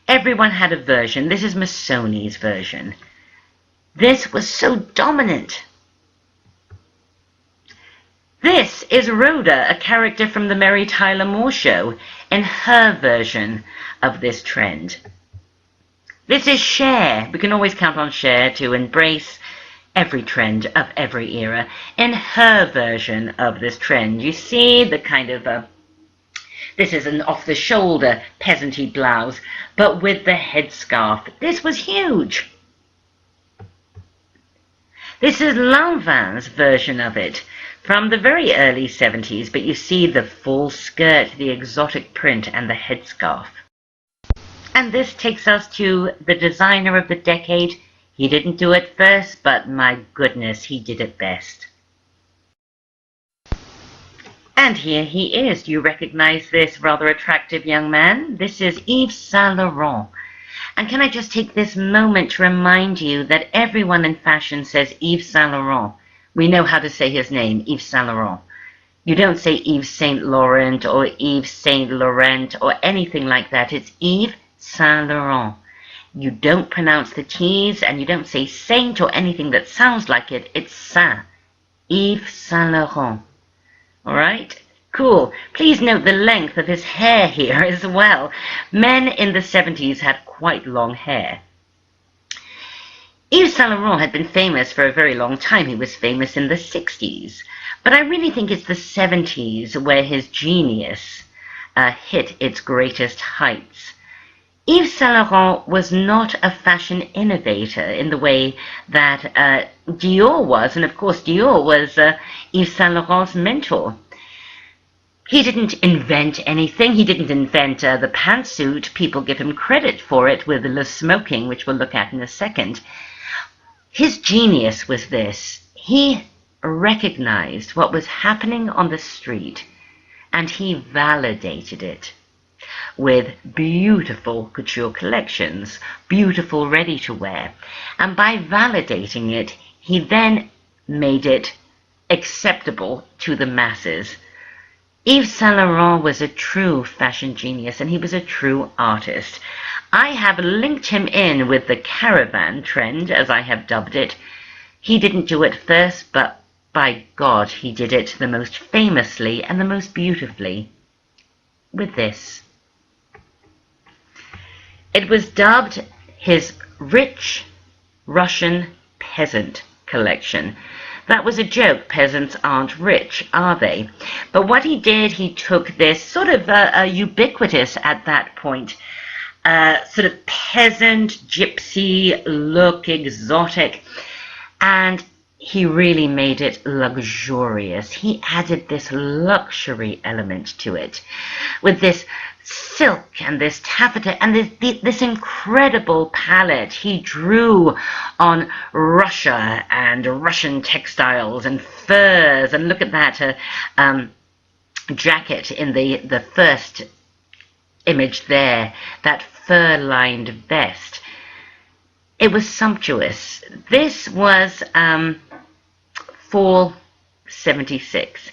Everyone had a version. This is Missoni's version. This was so dominant. This is Rhoda, a character from the Mary Tyler Moore Show, in her version of this trend. This is Cher. We can always count on Cher to embrace every trend of every era. In her version of this trend, you see the kind of this is an off-the-shoulder peasanty blouse, but with the headscarf. This was huge. This is Lanvin's version of it from the very early 70s, but you see the full skirt, the exotic print, and the headscarf. And this takes us to the designer of the decade. He didn't do it first, but my goodness, he did it best. And here he is. Do you recognize this rather attractive young man? This is Yves Saint Laurent. And can I just take this moment to remind you that everyone in fashion says Yves Saint Laurent. We know how to say his name, Yves Saint Laurent. You don't say Yves Saint Laurent or Yves Saint Laurent or anything like that. It's Yves Saint Laurent. You don't pronounce the T's, and you don't say Saint or anything that sounds like it. It's Saint. Yves Saint Laurent. All right? Cool. Please note the length of his hair here as well. Men in the 70s had quite long hair. Yves Saint Laurent had been famous for a very long time. He was famous in the 60s. But I really think it's the 70s where his genius hit its greatest heights. Yves Saint Laurent was not a fashion innovator in the way that Dior was, and of course Dior was Yves Saint Laurent's mentor. He didn't invent anything. He didn't invent the pantsuit. People give him credit for it with the smoking, which we'll look at in a second. His genius was this. He recognized what was happening on the street, and he validated it with beautiful couture collections, beautiful ready-to-wear. And by validating it, he then made it acceptable to the masses. Yves Saint Laurent was a true fashion genius, and he was a true artist. I have linked him in with the caravan trend, as I have dubbed it. He didn't do it first, but by God, he did it the most famously and the most beautifully with this. It was dubbed his Rich Russian Peasant collection. That was a joke. Peasants aren't rich, are they? But what he did, he took this sort of ubiquitous at that point, sort of peasant, gypsy look, exotic, and he really made it luxurious. He added this luxury element to it with this silk and this taffeta and this incredible palette. He drew on Russia and Russian textiles and furs, and look at that jacket in the first image there, that fur-lined vest. It was sumptuous. This was fall 76.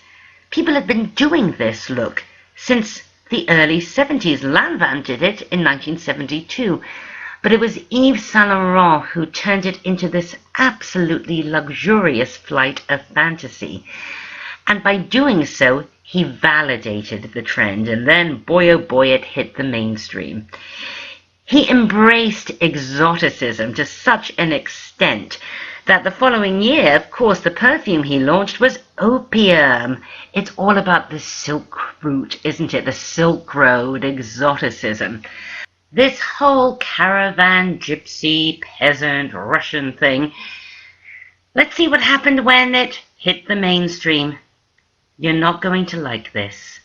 People had been doing this look since the early 70s. Lanvin did it in 1972, but it was Yves Saint Laurent who turned it into this absolutely luxurious flight of fantasy. And by doing so, he validated the trend, and then, boy oh boy, it hit the mainstream. He embraced exoticism to such an extent that the following year, of course, the perfume he launched was opium. It's all about the Silk Route, isn't it? The Silk Road, exoticism. This whole caravan, gypsy, peasant, Russian thing. Let's see what happened when it hit the mainstream. You're not going to like this.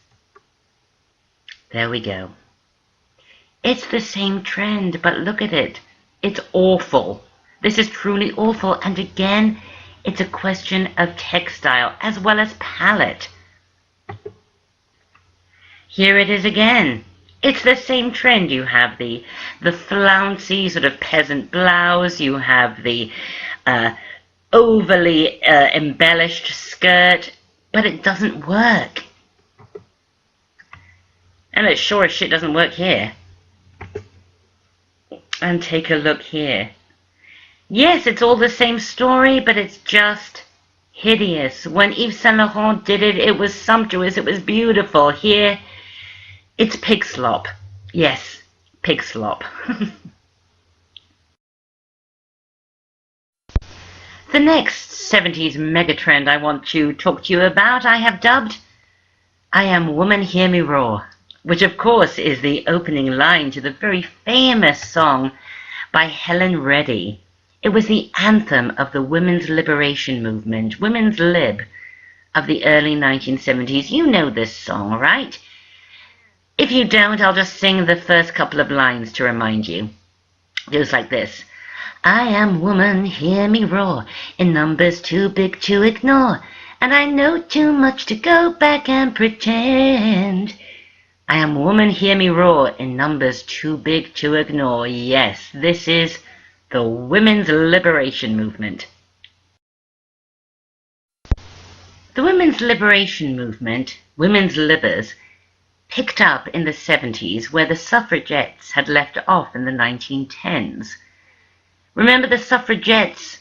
There we go. It's the same trend, but look at it. It's awful. This is truly awful. And again, it's a question of textile as well as palette. Here it is again. It's the same trend. You have the flouncy sort of peasant blouse. You have the overly embellished skirt. But it doesn't work. And it sure as shit doesn't work here. And take a look here. Yes, it's all the same story, but it's just hideous. When Yves Saint Laurent did it, it was sumptuous, it was beautiful. Here, it's pig slop. Yes, pig slop. The next 70s megatrend I want to talk to you about, I have dubbed I Am Woman, Hear Me Roar, which of course is the opening line to the very famous song by Helen Reddy. It was the anthem of the women's liberation movement, women's lib, of the early 1970s. You know this song, right? If you don't, I'll just sing the first couple of lines to remind you. It goes like this. I am woman, hear me roar, in numbers too big to ignore, and I know too much to go back and pretend. I am woman, hear me roar, in numbers too big to ignore. Yes, this is the women's liberation movement. The women's liberation movement, women's libbers, picked up in the 70s where the suffragettes had left off in the 1910s. Remember, the suffragettes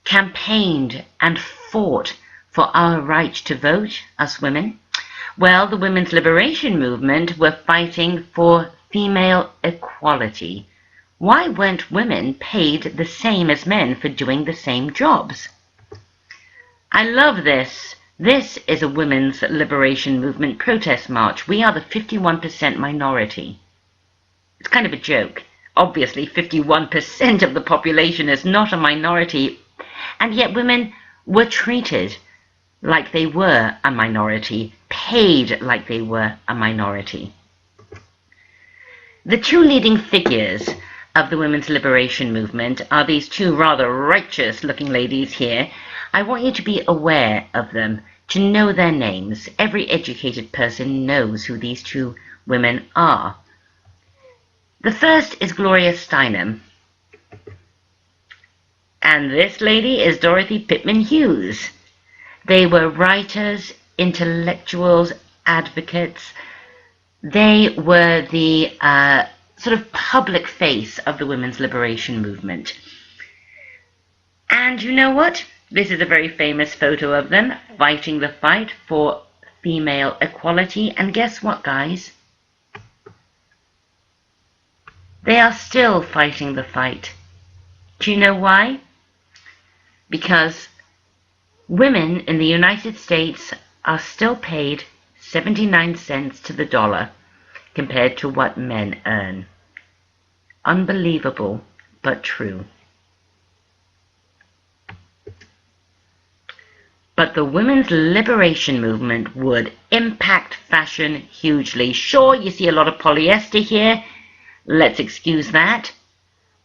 campaigned and fought for our right to vote, us women. Well, the women's liberation movement were fighting for female equality. Why weren't women paid the same as men for doing the same jobs? I love this. This is a women's liberation movement protest march. We are the 51% minority. It's kind of a joke. Obviously, 51% of the population is not a minority, and yet women were treated like they were a minority, paid like they were a minority. The two leading figures of the women's liberation movement are these two rather righteous-looking ladies here. I want you to be aware of them, to know their names. Every educated person knows who these two women are. The first is Gloria Steinem, and this lady is Dorothy Pitman Hughes. They were writers, intellectuals, advocates. They were the sort of public face of the women's liberation movement. And you know what? This is a very famous photo of them fighting the fight for female equality. And guess what, guys? They are still fighting the fight. Do you know why? Because women in the United States are still paid 79 cents to the dollar compared to what men earn. Unbelievable, but true. But the women's liberation movement would impact fashion hugely. Sure, you see a lot of polyester here. Let's excuse that.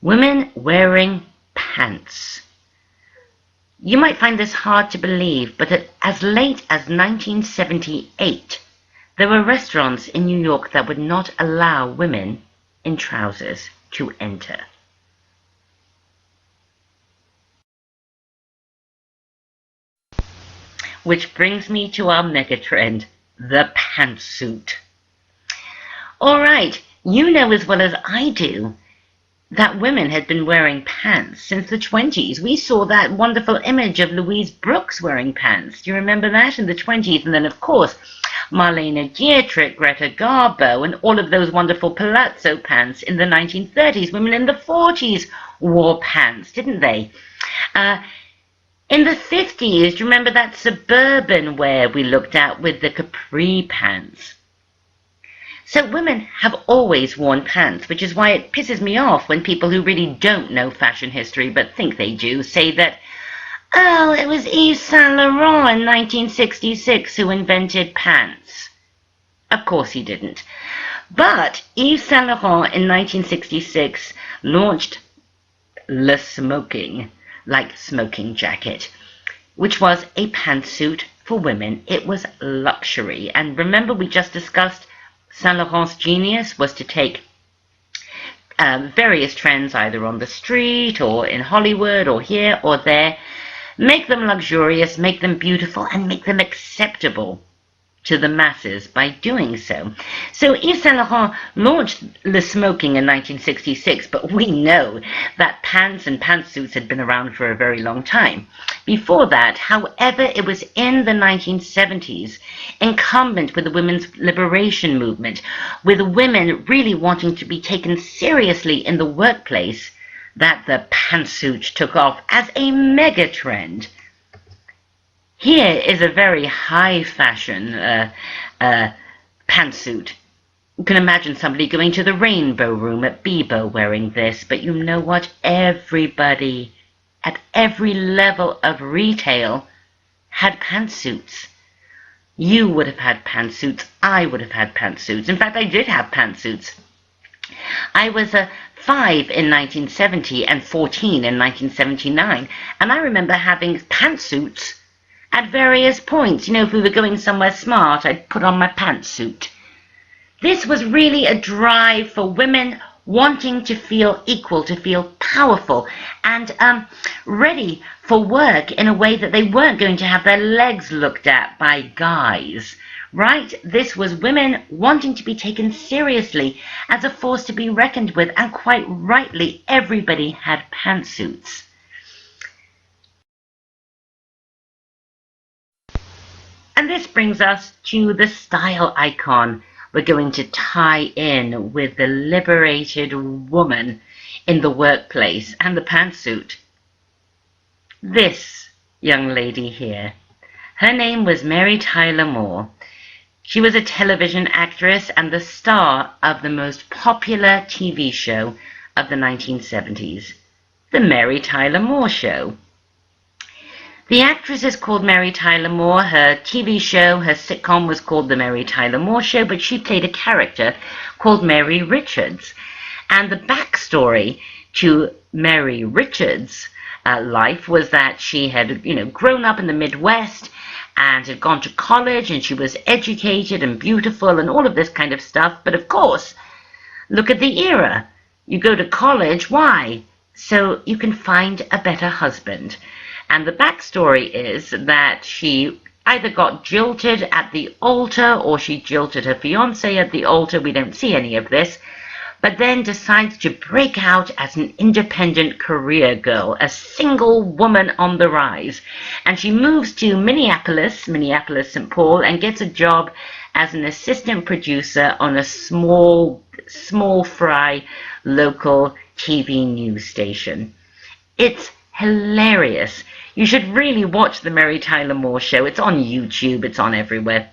Women wearing pants. You might find this hard to believe, but as late as 1978, there were restaurants in New York that would not allow women in trousers to enter. Which brings me to our megatrend, the pantsuit. All right, you know as well as I do that women had been wearing pants since the 20s. We saw that wonderful image of Louise Brooks wearing pants. Do you remember that in the 20s? And then, of course, Marlene Dietrich, Greta Garbo, and all of those wonderful palazzo pants in the 1930s. Women in the 40s wore pants, didn't they? In the 50s, do you remember that suburban wear we looked at with the capri pants? So women have always worn pants, which is why it pisses me off when people who really don't know fashion history but think they do say that, oh, it was Yves Saint Laurent in 1966 who invented pants. Of course he didn't. But Yves Saint Laurent in 1966 launched Le Smoking, like smoking jacket, which was a pantsuit for women. It was luxury. And remember, we just discussed Saint Laurent's genius was to take various trends either on the street or in Hollywood or here or there, make them luxurious, make them beautiful, and make them acceptable to the masses by doing so. So Yves Saint Laurent launched Le Smoking in 1966, but we know that pants and pantsuits had been around for a very long time. Before that, however, it was in the 1970s, incumbent with the women's liberation movement, with women really wanting to be taken seriously in the workplace, that the pantsuit took off as a mega trend. Here is a very high fashion pantsuit. You can imagine somebody going to the Rainbow Room at Bebo wearing this, but you know what? Everybody at every level of retail had pantsuits. You would have had pantsuits. I would have had pantsuits. In fact, I did have pantsuits. I was 5 in 1970 and 14 in 1979, and I remember having pantsuits at various points. You know, if we were going somewhere smart, I'd put on my pantsuit. This was really a drive for women wanting to feel equal, to feel powerful, and ready for work in a way that they weren't going to have their legs looked at by guys. Right? This was women wanting to be taken seriously as a force to be reckoned with, and quite rightly, everybody had pantsuits. And this brings us to the style icon we're going to tie in with the liberated woman in the workplace and the pantsuit. This young lady here. Her name was Mary Tyler Moore. She was a television actress and the star of the most popular TV show of the 1970s, The Mary Tyler Moore Show. The actress is called Mary Tyler Moore. Her TV show, her sitcom was called The Mary Tyler Moore Show, but she played a character called Mary Richards. And the backstory to Mary Richards' life was that she had, grown up in the Midwest and had gone to college, and she was educated and beautiful and all of this kind of stuff. But of course, look at the era. You go to college, why? So you can find a better husband. And the backstory is that she either got jilted at the altar or she jilted her fiancé at the altar. We don't see any of this. But then decides to break out as an independent career girl, a single woman on the rise. And she moves to Minneapolis, St. Paul, and gets a job as an assistant producer on a small fry local TV news station. It's hilarious. You should really watch the Mary Tyler Moore Show. It's on YouTube. It's on everywhere.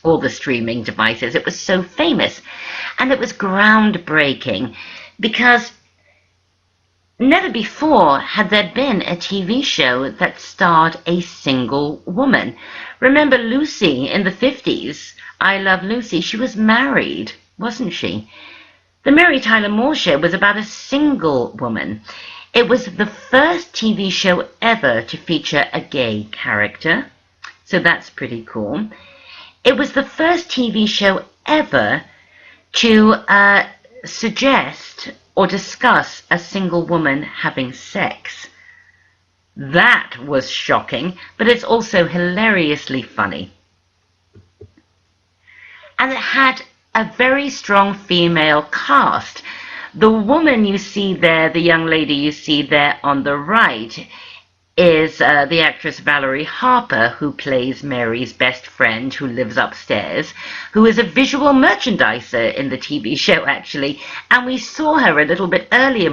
All the streaming devices. It was so famous. And it was groundbreaking because never before had there been a TV show that starred a single woman. Remember Lucy in the 50s? I Love Lucy. She was married, wasn't she? The Mary Tyler Moore Show was about a single woman. It was the first TV show ever to feature a gay character, so that's pretty cool. It was the first TV show ever to suggest or discuss a single woman having sex. That was shocking, but it's also hilariously funny. And it had a very strong female cast. The woman you see there, the young lady you see there on the right, is the actress Valerie Harper, who plays Mary's best friend who lives upstairs, who is a visual merchandiser in the TV show, actually. And we saw her a little bit earlier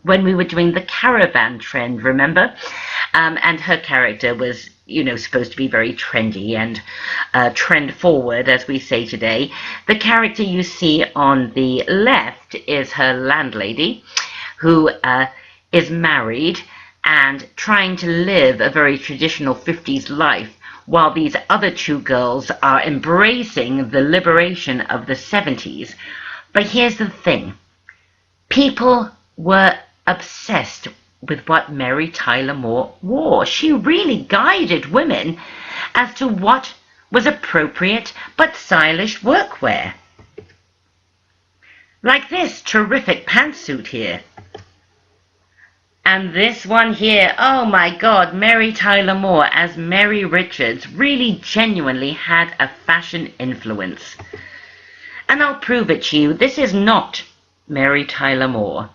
when we were doing the caravan trend, remember? And her character was, you know, supposed to be very trendy and trend forward, as we say today. The character you see on the left is her landlady, who is married and trying to live a very traditional 50s life, while these other two girls are embracing the liberation of the 70s. But here's the thing. People were obsessed with what Mary Tyler Moore wore. She really guided women as to what was appropriate but stylish workwear. Like this terrific pantsuit here. And this one here, oh my God, Mary Tyler Moore as Mary Richards really genuinely had a fashion influence. And I'll prove it to you, this is not Mary Tyler Moore.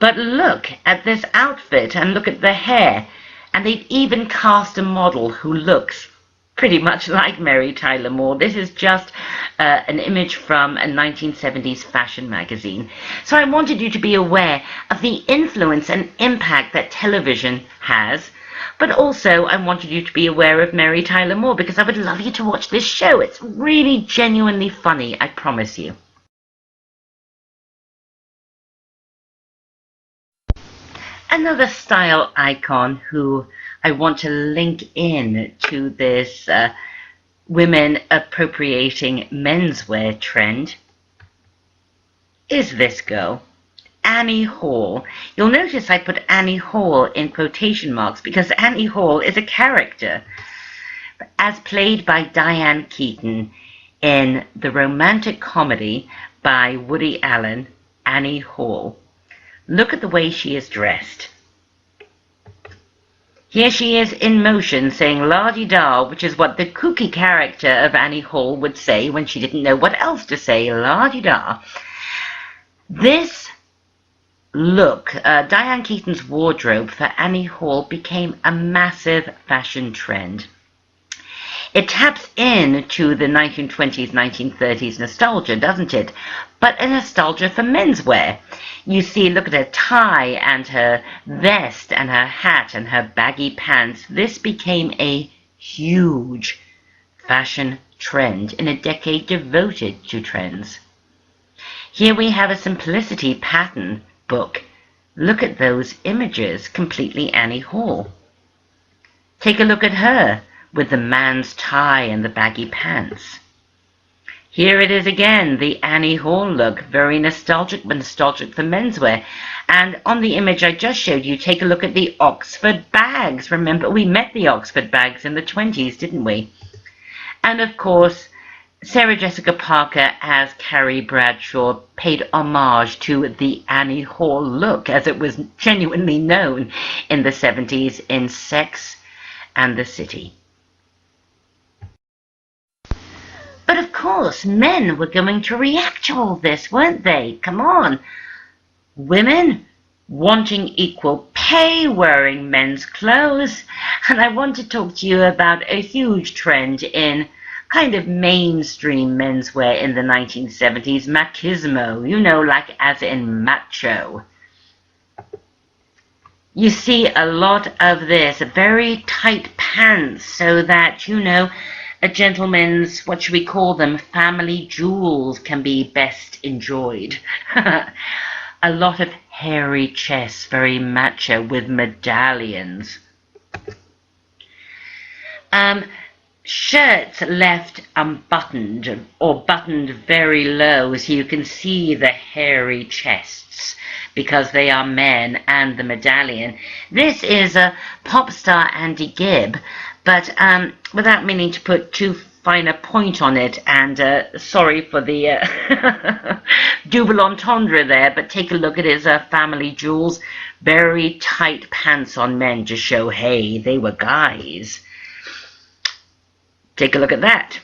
But look at this outfit and look at the hair. And they've even cast a model who looks pretty much like Mary Tyler Moore. This is just an image from a 1970s fashion magazine. So I wanted you to be aware of the influence and impact that television has, but also I wanted you to be aware of Mary Tyler Moore, because I would love you to watch this show. It's really genuinely funny, I promise you. Another style icon who I want to link in to this women appropriating menswear trend is this girl, Annie Hall. You'll notice I put Annie Hall in quotation marks because Annie Hall is a character, as played by Diane Keaton in the romantic comedy by Woody Allen, Annie Hall. Look at the way she is dressed. Here she is in motion saying la-di-da, which is what the kooky character of Annie Hall would say when she didn't know what else to say, la-di-da. This look, Diane Keaton's wardrobe for Annie Hall became a massive fashion trend. It taps into the 1920s, 1930s nostalgia, doesn't it? But a nostalgia for menswear. You see, look at her tie and her vest and her hat and her baggy pants. This became a huge fashion trend in a decade devoted to trends. Here we have a simplicity pattern book. Look at those images, completely Annie Hall. Take a look at her with the man's tie and the baggy pants. Here it is again, the Annie Hall look, very nostalgic, but nostalgic for menswear. And on the image I just showed you, take a look at the Oxford bags. Remember, we met the Oxford bags in the 20s, didn't we? And of course, Sarah Jessica Parker as Carrie Bradshaw paid homage to the Annie Hall look, as it was genuinely known in the 70s in Sex and the City. But of course, men were going to react to all this, weren't they? Come on. Women wanting equal pay, wearing men's clothes. And I want to talk to you about a huge trend in kind of mainstream menswear in the 1970s, machismo, you know, like as in macho. You see a lot of this, very tight pants, so that, you know, a gentleman's, what should we call them, family jewels can be best enjoyed. A lot of hairy chests, very macho, with medallions. Shirts left unbuttoned or buttoned very low, so you can see the hairy chests because they are men, and the medallion. This is a pop star Andy Gibb, but without meaning to put too fine a point on it, and sorry for the double entendre there, but take a look at his family jewels. Very tight pants on men to show, hey, they were guys. Take a look at that.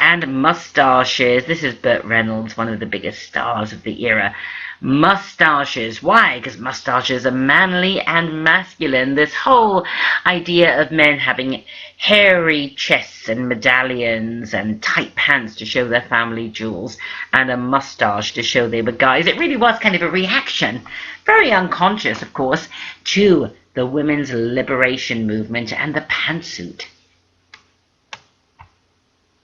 and mustaches. This is Burt Reynolds, one of the biggest stars of the era. Mustaches. Why? Because mustaches are manly and masculine. This whole idea of men having hairy chests and medallions and tight pants to show their family jewels and a mustache to show they were guys. It really was kind of a reaction, very unconscious, of course, to the women's liberation movement and the pantsuit.